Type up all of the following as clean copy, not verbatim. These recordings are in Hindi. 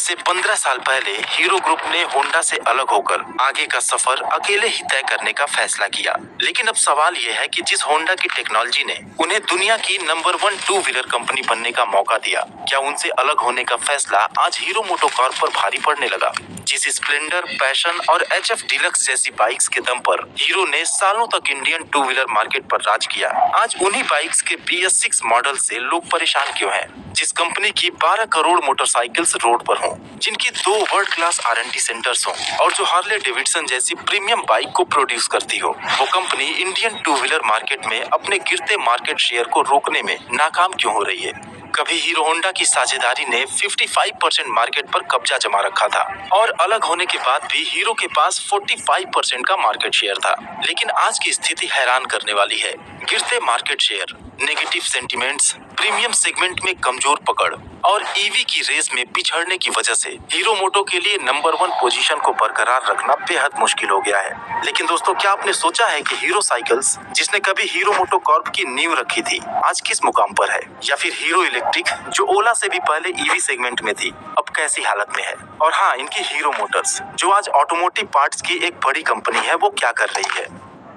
से 15 साल पहले हीरो ग्रुप ने होंडा से अलग होकर आगे का सफर अकेले ही तय करने का फैसला किया। लेकिन अब सवाल यह है कि जिस होंडा की टेक्नोलॉजी ने उन्हें दुनिया की नंबर 1 टू व्हीलर कंपनी बनने का मौका दिया, क्या उनसे अलग होने का फैसला आज हीरो मोटोकॉर्प पर भारी पड़ने लगा? जिस स्प्लेंडर, पैशन और HF डीलक्स जैसी बाइक्स के दम पर हीरो ने सालों तक इंडियन टू व्हीलर मार्केट पर राज किया, आज उन्हीं बाइक्स के BS6 मॉडल से लोग परेशान क्यों हैं? जिस कंपनी की 12 करोड़ मोटरसाइकिल्स रोड पर हों, जिनकी 2 वर्ल्ड क्लास R&D सेंटर्स हों और जो हार्ले डेविडसन जैसी प्रीमियम बाइक को प्रोड्यूस करती हो, वो company Indian two wheeler market में अपने गिरते मार्केट शेयर को रोकने में नाकाम क्यों हो रही है? कभी हीरो होंडा की साझेदारी ने 55% मार्केट पर कब्जा जमा रखा था और अलग होने के बाद भी हीरो के पास 45% का मार्केट शेयर था। लेकिन आज की स्थिति हैरान करने वाली है। गिरते market share, negative sentiments, premium segment में कमजोर पकड़ और EV की रेस में पिछड़ने की वजह से हीरो मोटो के लिए नंबर 1 पोजीशन को बरकरार रखना बेहद मुश्किल हो गया है। लेकिन दोस्तों, क्या आपने सोचा है कि हीरो साइकिल्स, जिसने कभी हीरो मोटोकॉर्प की नींव रखी थी, आज किस मुकाम पर है? या फिर हीरो इलेक्ट्रिक, जो ओला से भी पहले EV सेगमेंट में थी, अब कैसी हालत में है? और हाँ, इनकी हीरो मोटर्स, जो आज ऑटोमोटिव पार्ट्स की एक बड़ी कंपनी है, वो क्या कर रही है?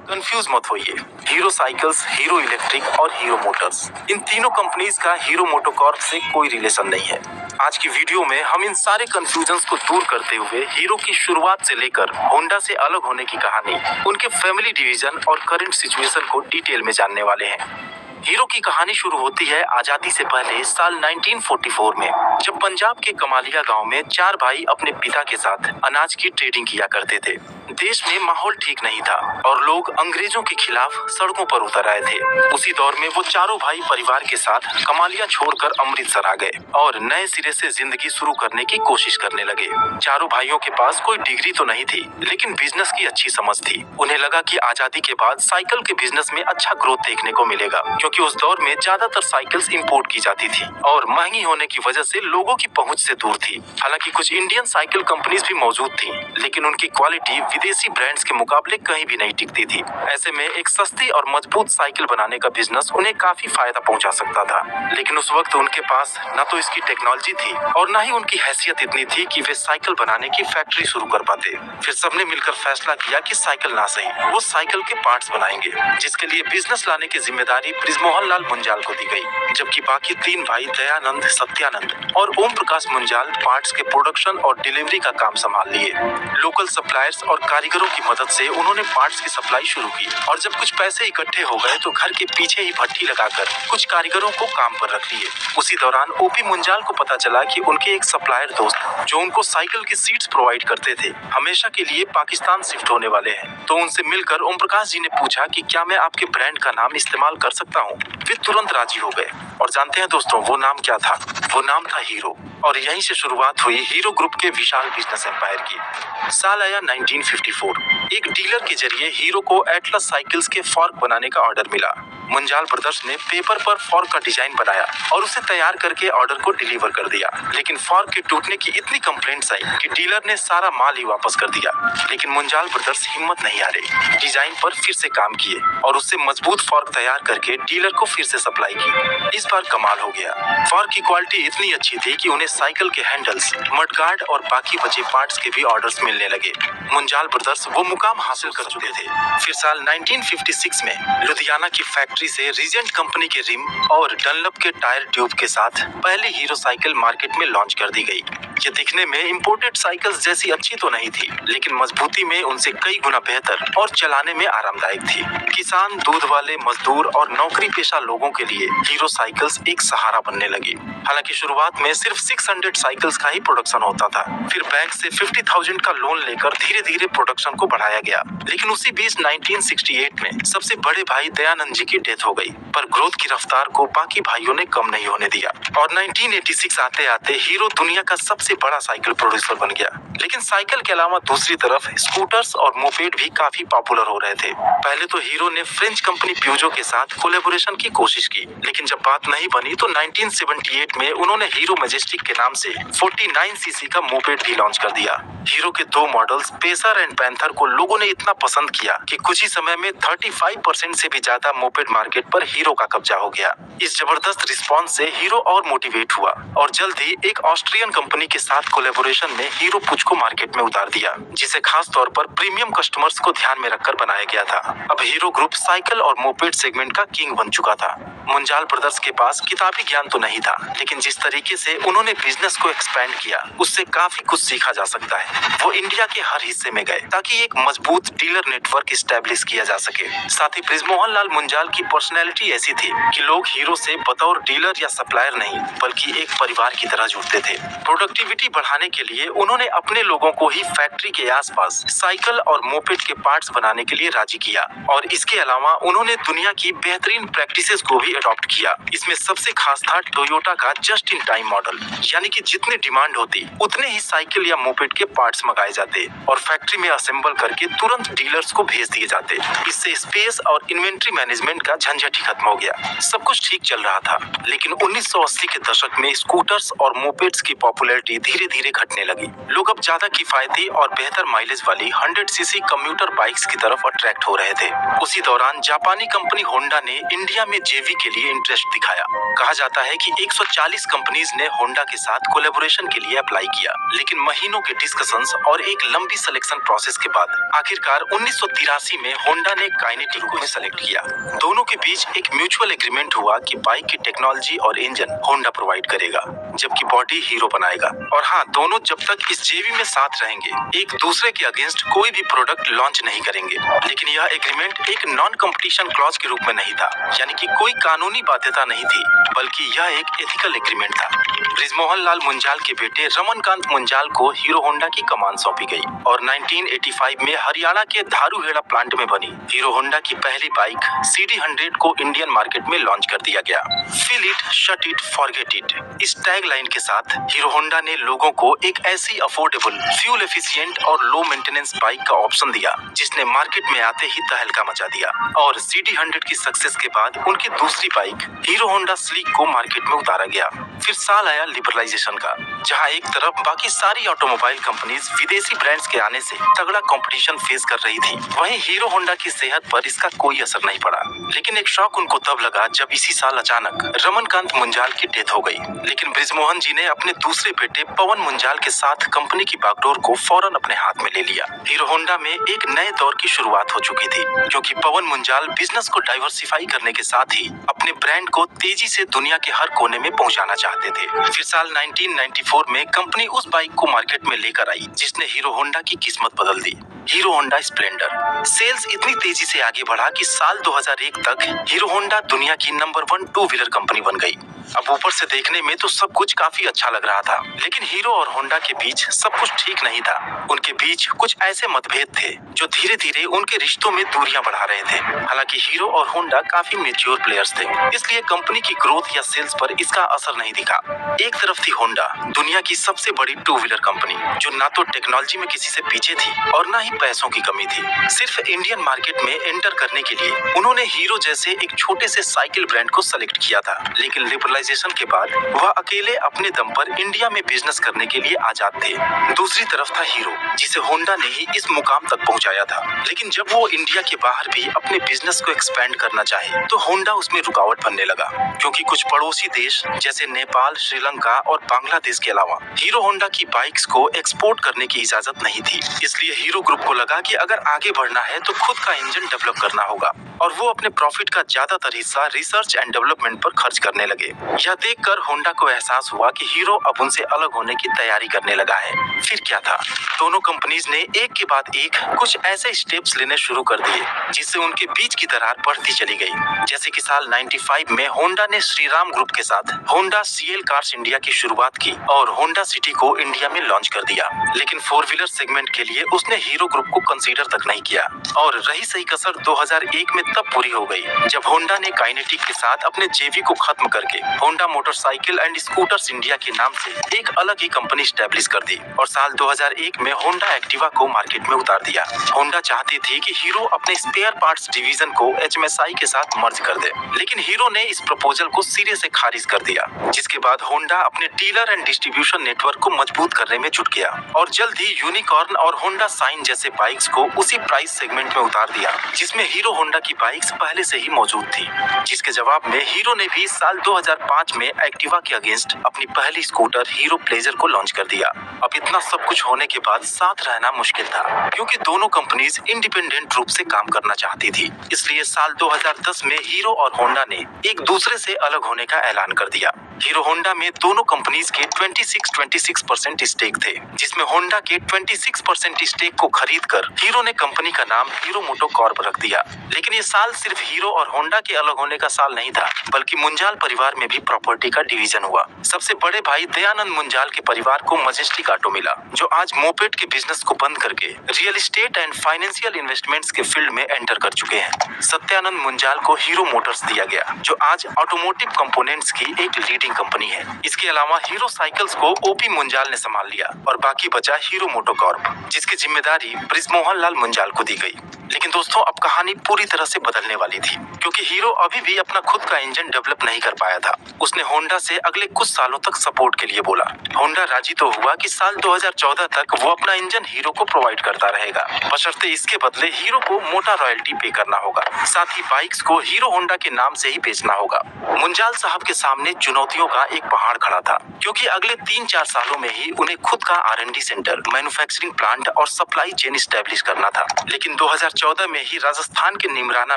कंफ्यूज मत होइए। हीरो साइकिल्स, हीरो इलेक्ट्रिक और हीरो मोटर्स, इन तीनों कंपनीज का हीरो मोटोकॉर्प से कोई रिलेशन नहीं है। आज की वीडियो में हम इन सारे कंफ्यूजन्स को दूर करते हुए हीरो की शुरुआत से लेकर होंडा से अलग होने की कहानी, उनके फैमिली डिवीजन और करंट सिचुएशन को डिटेल में जानने वाले हैं। हीरो की कहानी शुरू होती है आजादी से पहले साल 1944 में, जब पंजाब के कमालिया गांव में 4 भाई अपने पिता के साथ अनाज की ट्रेडिंग किया करते थे। देश में माहौल ठीक नहीं था और लोग अंग्रेजों के खिलाफ सड़कों पर उतर आए थे। उसी दौर में वो चारों भाई परिवार के साथ कमालिया छोड़कर अमृतसर आ गए और नए सिरे से जिंदगी शुरू करने की कोशिश करने लगे। चारों भाइयों के पास कोई डिग्री तो नहीं थी, लेकिन बिजनेस की अच्छी समझ थी। उन्हें लगा कि आजादी के बाद साइकिल के बिजनेस में अच्छा ग्रोथ देखने को मिलेगा, क्योंकि उस दौर में ज्यादातर साइकिल्स इंपोर्ट की जाती थी और महंगी होने की वजह से लोगों की पहुंच से दूर थी। हालांकि कुछ इंडियन साइकिल कंपनीज भी मौजूद थी, लेकिन उनकी क्वालिटी विदेशी ब्रांड्स के मुकाबले कहीं भी नहीं टिकती थी। ऐसे में एक सस्ती और मजबूत साइकिल बनाने का बिजनेस उन्हें काफी फायदा पहुंचा सकता था। लेकिन उस वक्त उनके पास न तो इसकी टेक्नोलॉजी थी और न ही उनकी हैसियत इतनी थी कि वे साइकिल बनाने की फैक्ट्री शुरू कर पाते। फिर सबने मिलकर फैसला किया कि साइकिल ना सही, वो साइकिल के पार्ट्स बनाएंगे, जिसके लिए बिजनेस लाने की जिम्मेदारी बृजमोहन लाल मुंजाल को दी गई, जबकि बाकी 3 भाई दयानंद, सत्यानंद और ओम प्रकाश मुंजाल पार्ट्स के प्रोडक्शन और डिलीवरी का काम संभाल लिए। लोकल सप्लायर्स और कारीगरों की मदद से उन्होंने पार्ट्स की सप्लाई शुरू की और जब कुछ पैसे इकट्ठे हो गए तो घर के पीछे ही भट्टी लगाकर कुछ कारीगरों को काम पर रख लिए। उसी दौरान OP मुंजाल को पता चला कि उनके एक सप्लायर दोस्त, जो उनको साइकिल की सीट्स प्रोवाइड करते थे, हमेशा के लिए पाकिस्तान शिफ्ट होने वाले हैं। तो उनसे मिलकर ओम प्रकाश जी ने पूछा कि क्या मैं आपके ब्रांड का नाम इस्तेमाल कर सकता हूँ? वे तुरंत राजी हो गए। और जानते हैं दोस्तों, वो नाम क्या था? वो नाम था हीरो। और यहीं से शुरुआत हुई हीरो ग्रुप के विशाल बिजनेस एम्पायर की। साल आया 1954। एक डीलर के जरिए हीरो को एटलस साइकिल्स के फॉर्क बनाने का ऑर्डर मिला। मुंजाल ब्रदर्स ने पेपर पर फॉर्क का डिजाइन बनाया और उसे तैयार करके ऑर्डर को डिलीवर कर दिया। लेकिन फॉर्क के टूटने की इतनी कंप्लेंट्स आई कि डीलर ने सारा माल ही वापस कर दिया। लेकिन मुंजाल ब्रदर्स हिम्मत नहीं हारे, डिजाइन पर फिर से काम किए और उससे मजबूत फॉर्क तैयार करके डीलर को फिर से सप्लाई की। इस बार कमाल हो गया। फॉर्क की क्वालिटी इतनी अच्छी थी कि उन्हें साइकिल के हैंडल्स, मडगार्ड और बाकी बचे पार्ट्स के भी ऑर्डर्स मिलने लगे। मुंजाल ब्रदर्स वो मुकाम हासिल कर चुके थे। फिर साल 1956 में लुधियाना की फैक्ट्री से रीजेंट कंपनी के रिम और डनलप के टायर ट्यूब के साथ पहली हीरो साइकिल मार्केट में लॉन्च कर दी गई। ये दिखने में इंपोर्टेड साइकिल्स जैसी अच्छी तो नहीं थी, लेकिन मजबूती में उनसे कई गुना बेहतर और चलाने में आरामदायक थी। किसान, दूध वाले, मजदूर और नौकरी पेशा लोगों के लिए हीरो साइकिल्स एक सहारा बनने लगी। हालांकि शुरुआत में सिर्फ 600 साइकिल्स का ही प्रोडक्शन होता था। फिर बैंक से 50,000 का लोन लेकर धीरे धीरे प्रोडक्शन को बढ़ाया गया। लेकिन उसी बीच 1968 में सबसे बड़े भाई दयानंद जी की डेथ हो गई, पर ग्रोथ की रफ्तार को बाकी भाइयों ने कम नहीं होने दिया और 1986 आते आते हीरो दुनिया का सबसे बड़ा साइकिल प्रोड्यूसर बन गया। लेकिन साइकिल के अलावा दूसरी तरफ स्कूटर्स और मोपेड भी काफी पॉपुलर हो रहे थे। पहले तो हीरो ने फ्रेंच कंपनी प्यूजो के साथ कोलैबोरेशन की कोशिश की, लेकिन जब बात नहीं बनी तो 1978 में उन्होंने हीरो मैजेस्टिक के नाम से 49cc का मोपेड भी लॉन्च कर दिया। हीरो के 2 मॉडल्स पेसर एंड पैंथर को लोगों ने इतना पसंद किया कि कुछ ही समय में 35% से भी ज्यादा मोपेड मार्केट पर हीरो का कब्जा हो गया। इस जबरदस्त रिस्पॉन्स से हीरो और मोटिवेट हुआ और जल्द ही एक ऑस्ट्रियन कंपनी के साथ कोलैबोरेशन में हीरो पुच को मार्केट में उतार दिया, जिसे खास तौर पर प्रीमियम कस्टमर्स को ध्यान में रखकर बनाया गया था। अब हीरो ग्रुप साइकिल और मोपेड सेगमेंट का किंग बन चुका था। मुंजाल ब्रदर्स के पास किताबी ज्ञान तो नहीं था, लेकिन जिस तरीके से उन्होंने बिजनेस को एक्सपेंड किया उससे काफी कुछ सीखा जा सकता है। वो इंडिया के हर हिस्से में गए ताकि एक मजबूत डीलर नेटवर्क स्टैब्लिश किया जा सके। साथ ही बृजमोहन लाल मुंजाल की पर्सनैलिटी ऐसी थी कि लोग हीरो से बतौर डीलर या सप्लायर नहीं बल्कि एक परिवार की तरह जुड़ते थे। प्रोडक्टिविटी बढ़ाने के लिए उन्होंने अपने लोगों को ही फैक्ट्री के आसपास साइकिल और मोपेड के पार्ट्स बनाने के लिए राजी किया और इसके अलावा उन्होंने दुनिया की बेहतरीन प्रैक्टिसेस को भी अडॉप्ट किया। इसमें सबसे खास था टोयोटा का जस्ट इन टाइम मॉडल, यानी कि जितनी डिमांड होती उतने ही साइकिल या मोपेड के पार्ट्स मंगाए जाते और फैक्ट्री में असेंबल करके तुरंत डीलर्स को भेज दिए जाते। इससे स्पेस और इन्वेंट्री मैनेजमेंट का झंझट ही खत्म हो गया। सब कुछ ठीक चल रहा था, लेकिन 1980 के दशक में स्कूटर्स और मोपेड्स की पॉपुलैरिटी धीरे धीरे घटने लगी। लोग अब ज्यादा किफायती और बेहतर माइलेज वाली 100 सीसी कम्यूटर बाइक्स की तरफ अट्रैक्ट हो रहे थे। उसी दौरान जापानी कंपनी होंडा ने इंडिया में जेवी के लिए इंटरेस्ट दिखाया। कहा जाता है कि 140 कंपनीज ने होंडा के साथ कोलैबोरेशन के लिए अप्लाई किया, लेकिन महीनों के डिस्कशंस और एक लंबी सिलेक्शन प्रोसेस के बाद आखिरकार 1983 में होंडा ने काइनेटिक को सेलेक्ट किया। दोनों के बीच एक म्यूचुअल एग्रीमेंट हुआ कि बाइक की टेक्नोलॉजी और इंजन होंडा प्रोवाइड करेगा, जबकि बॉडी हीरो बनाएगा। और हाँ, दोनों जब तक इस जेवी में साथ रहेंगे एक दूसरे के अगेंस्ट कोई भी प्रोडक्ट लॉन्च नहीं करेंगे। लेकिन यह एग्रीमेंट एक नॉन कंपटीशन क्लॉज के रूप में नहीं था, यानी कि कोई कानूनी बाध्यता नहीं थी, बल्कि यह एक एथिकल एग्रीमेंट था। बृजमोहन लाल मुंजाल के बेटे रमनकांत मुंजाल को हीरो होंडा की कमान सौंपी गई और 1985 में हरियाणा के धारूहेड़ा प्लांट में बनी हीरो होंडा की पहली बाइक CD100 को इंडियन मार्केट में लॉन्च कर दिया गया। Feel it, shut it, forget it, इस टैग लाइन के साथ हीरो होंडा ने लोगों को एक ऐसी अफोर्डेबल, फ्यूल एफिशिएंट और लो मेंटेनेंस बाइक का ऑप्शन दिया जिसने मार्केट में आते ही तहलका मचा दिया। और CD100 की सक्सेस के बाद उनकी दूसरी बाइक हीरो होंडा स्लीक को मार्केट में उतारा गया। फिर साल आया लिबरलाइजेशन का, जहां एक तरफ बाकी सारी ऑटोमोबाइल कंपनीज विदेशी ब्रांड्स के आने से तगड़ा कंपटीशन फेस कर रही थी, वहीं हीरो होंडा की सेहत पर इसका कोई असर नहीं पड़ा। लेकिन एक शॉक उनको तब लगा जब इसी साल अचानक रमनकांत मुंजाल की डेथ हो गई। लेकिन बृजमोहन जी ने अपने दूसरे बेटे पवन मुंजाल के साथ कंपनी की बागडोर को फौरन अपने हाथ में ले लिया। हीरो होंडा में एक नए दौर की शुरुआत हो चुकी थी, क्योंकि पवन मुंजाल बिजनेस को डाइवर्सिफाई करने के साथ ही अपने ब्रांड को तेजी से दुनिया के हर कोने में पहुंचाना चाहते थे। फिर साल 1994 में कंपनी उस बाइक को मार्केट में लेकर आई जिसने हीरो होंडा की किस्मत बदल दी, हीरो होंडा स्प्लेंडर। सेल्स इतनी तेजी से आगे बढ़ा कि साल 2001 तक हीरो होंडा दुनिया की नंबर 1 टू व्हीलर कंपनी बन गई। अब ऊपर से देखने में तो सब कुछ काफी अच्छा लग रहा था, लेकिन हीरो और होंडा के बीच सब कुछ ठीक नहीं था। उनके बीच कुछ ऐसे मतभेद थे जो धीरे धीरे उनके रिश्तों में दूरियां बढ़ा रहे थे। हालांकि हीरो और होंडा काफी मैच्योर प्लेयर्स थे, इसलिए कंपनी की ग्रोथ या सेल्स पर इसका असर नहीं दिखा। एक तरफ थी होंडा, दुनिया की सबसे बड़ी टू व्हीलर कंपनी, जो ना तो टेक्नोलॉजी में किसी से पीछे थी और ना ही पैसों की कमी थी। सिर्फ इंडियन मार्केट में एंटर करने के लिए उन्होंने हीरो जैसे एक छोटे से साइकिल ब्रांड को सेलेक्ट किया था। लेकिन लिबरलाइजेशन के बाद वह अकेले अपने दम पर इंडिया में बिजनेस करने के लिए आजाद थे। दूसरी तरफ था हीरो, जिसे होंडा ने ही इस मुकाम तक पहुंचाया था। लेकिन जब वो इंडिया के बाहर भी अपने बिजनेस को एक्सपेंड करना चाहे तो होंडा उसमें रुकावट बनने लगा, क्योंकि कुछ पड़ोसी देश जैसे नेपाल, श्रीलंका और बांग्लादेश के अलावा हीरो होंडा की बाइक्स को एक्सपोर्ट करने की इजाजत नहीं थी। इसलिए हीरो ग्रुप को लगा कि अगर आगे बढ़ना है तो खुद का इंजन डेवलप करना होगा, और वो अपने प्रॉफिट का ज्यादातर हिस्सा रिसर्च एंड डेवलपमेंट पर खर्च करने लगे। यह देखकर होंडा को एहसास हुआ कि हीरो अब उनसे अलग होने की तैयारी करने लगा है। फिर क्या था, दोनों कंपनीज ने एक के बाद एक कुछ ऐसे स्टेप्स लेने शुरू कर दिए जिससे उनके बीच की दरार बढ़ती चली गई। जैसे कि साल 95 में होंडा ने श्रीराम ग्रुप के साथ होंडा CL कार्स इंडिया की शुरुआत की और होंडा सिटी को इंडिया में लॉन्च कर दिया। लेकिन 4 व्हीलर सेगमेंट के लिए उसने हीरो ग्रुप को कंसीडर तक नहीं किया। और रही सही कसर 2001 में तब पूरी हो गई जब होंडा ने काइनेटिक के साथ अपने जेवी को खत्म करके Honda motorcycle and scooters India के नाम से एक अलग ही कंपनी स्टैब्लिश कर दी और साल 2001 में होंडा एक्टिवा को मार्केट में उतार दिया। होंडा चाहती थी कि हीरो अपने स्पेयर पार्ट्स डिवीजन को HMSI के साथ मर्ज कर दे, लेकिन हीरो ने इस प्रपोजल को सिरे से खारिज कर दिया, जिसके बाद होंडा अपने डीलर एंड डिस्ट्रीब्यूशन नेटवर्क को मजबूत करने में जुट गया और जल्द ही यूनिकॉर्न और होंडा साइन जैसे बाइक्स को उसी प्राइस सेगमेंट में उतार दिया जिसमें हीरो होंडा की बाइक्स पहले से ही मौजूद थी, जिसके जवाब में हीरो ने भी साल 2005 में एक्टिवा के अगेंस्ट अपनी पहली स्कूटर हीरो प्लेजर को लॉन्च कर दिया। अब इतना सब कुछ होने के बाद साथ रहना मुश्किल था, क्योंकि दोनों कंपनीज इंडिपेंडेंट रूप से काम करना चाहती थी। इसलिए साल 2010 में हीरो और होंडा ने एक दूसरे से अलग होने का ऐलान कर दिया। हीरो होंडा में दोनों कंपनीज के 26% स्टेक थे, जिसमें होंडा के 26% स्टेक को खरीदकर हीरो ने कंपनी का नाम हीरो मोटो कॉर्प रख दिया। लेकिन ये साल सिर्फ हीरो और होंडा के अलग होने का साल नहीं था, बल्कि मुंजाल परिवार में भी प्रॉपर्टी का डिवीजन हुआ। सबसे बड़े भाई दयानंद मुंजाल के परिवार को मजेस्टिक ऑटो मिला, जो आज मोपेड के बिजनेस को बंद करके real estate and financial investments के फील्ड में एंटर कर चुके हैं। सत्यानंद मुंजाल को हीरो मोटर्स दिया गया, जो आज ऑटोमोटिव कंपोनेंट्स की एक लीडिंग कंपनी है। इसके अलावा हीरो साइकिल्स को ओपी मुंजाल ने संभाल लिया और बाकी बचा हीरो मोटो कॉर्प, जिसकी जिम्मेदारी ब्रिजमोहन लाल मुंजाल को दी गई। लेकिन दोस्तों, अब कहानी पूरी तरह से बदलने वाली थी, क्योंकि हीरो अभी भी अपना खुद का इंजन डेवलप नहीं कर पाया था। उसने होंडा से अगले कुछ सालों तक सपोर्ट के लिए बोला। होंडा राजी तो हुआ कि साल 2014 तक वो अपना इंजन हीरो को प्रोवाइड करता रहेगा, बशर्ते इसके बदले हीरो को मोटा रॉयल्टी पे करना होगा। साथ ही बाइक्स को हीरो होंडा के नाम से ही बेचना होगा। मुंजाल साहब के सामने चुनौतियों का एक पहाड़ खड़ा था, क्योंकि अगले 3-4 सालों में ही उन्हें खुद का R&D सेंटर, मैन्युफैक्चरिंग प्लांट और सप्लाई चेन स्टैब्लिश करना था। लेकिन 2014 में ही राजस्थान के निमराना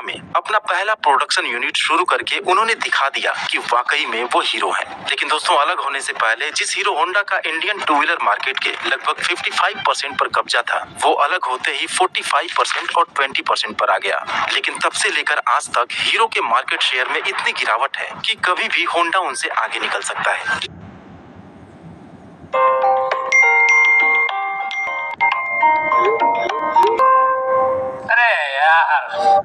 में अपना पहला प्रोडक्शन यूनिट शुरू करके उन्होंने दिखा दिया कि वाकई में वो हीरो हैं। लेकिन दोस्तों, अलग होने से पहले जिस हीरो होंडा का इंडियन टू व्हीलर मार्केट के लगभग 55% पर कब्जा था, वो अलग होते ही 45% और 20% पर आ गया। लेकिन तब से लेकर आज तक हीरो के मार्केट शेयर में इतनी गिरावट है कि कभी भी होंडा उनसे आगे निकल सकता है। अरे यार,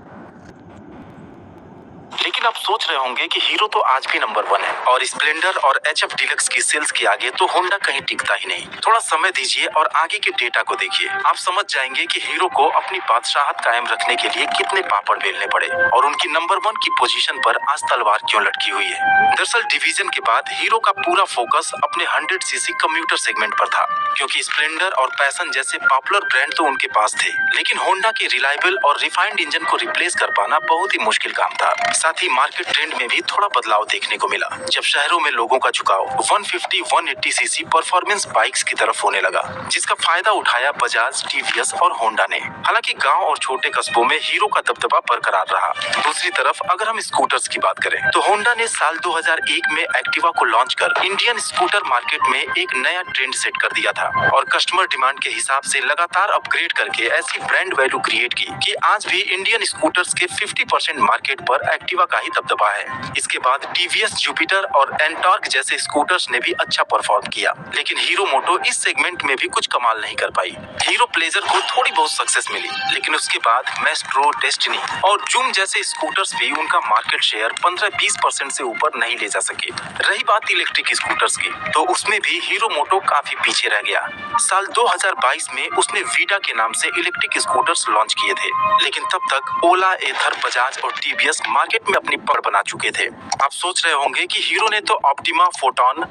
लेकिन आप सोच रहे होंगे कि हीरो तो आज भी नंबर 1 है और स्प्लेंडर और HF डीलक्स की सेल्स के आगे तो होंडा कहीं टिकता ही नहीं। थोड़ा समय दीजिए और आगे के डेटा को देखिए, आप समझ जाएंगे कि हीरो को अपनी बादशाहत कायम रखने के लिए कितने पापड़ बेलने पड़े और उनकी नंबर 1 की पोजीशन पर आज तलवार क्यों लटकी हुई है। दरअसल डिवीजन के बाद हीरो का पूरा फोकस अपने 100cc कम्यूटर सेगमेंट पर था, क्योंकि स्प्लेंडर और पैशन जैसे पॉपुलर ब्रांड तो उनके पास थे, लेकिन होंडा के रिलायबल और रिफाइंड इंजन को रिप्लेस कर पाना बहुत ही मुश्किल काम था। साथ ही मार्केट ट्रेंड में भी थोड़ा बदलाव देखने को मिला, जब शहरों में लोगों का झुकाव 150-180cc परफॉर्मेंस बाइक्स की तरफ होने लगा, जिसका फायदा उठाया बजाज, टीवीएस और होंडा ने। हालांकि गांव और छोटे कस्बों में हीरो का दबदबा बरकरार रहा। दूसरी तरफ अगर हम स्कूटर्स की बात करें, तो होंडा ने साल 2001 में एक्टिवा को लॉन्च कर इंडियन स्कूटर मार्केट में एक नया ट्रेंड सेट कर दिया था और कस्टमर डिमांड के हिसाब से लगातार अपग्रेड करके ऐसी ब्रांड वैल्यू क्रिएट की कि आज भी इंडियन स्कूटर्स के 50% मार्केट पर एक्टिवा का ही दबदबा है। इसके बाद टीवीएस जुपिटर और एंटॉर्क जैसे स्कूटर्स ने भी अच्छा परफॉर्म किया, लेकिन हीरो मोटो इस सेगमेंट में भी कुछ कमाल नहीं कर पाई। हीरो प्लेजर को थोड़ी बहुत सक्सेस मिली, लेकिन उसके बाद मेस्ट्रो, डेस्टिनी और जूम जैसे स्कूटर्स भी उनका मार्केट शेयर 15-20% से ऊपर नहीं ले जा सके। रही बात इलेक्ट्रिक स्कूटर्स की, तो उसमें भी हीरो मोटो काफी पीछे रह गया। साल 2022 में उसने वीडा के नाम से इलेक्ट्रिक स्कूटर्स लॉन्च किए थे, लेकिन तब तक ओला, एथर, बजाज और टीवीएस मार्केट में अपनी पकड़ बना चुके थे। आप सोच रहे होंगे कि हीरो ने तो ऑप्टिमा, फोटॉन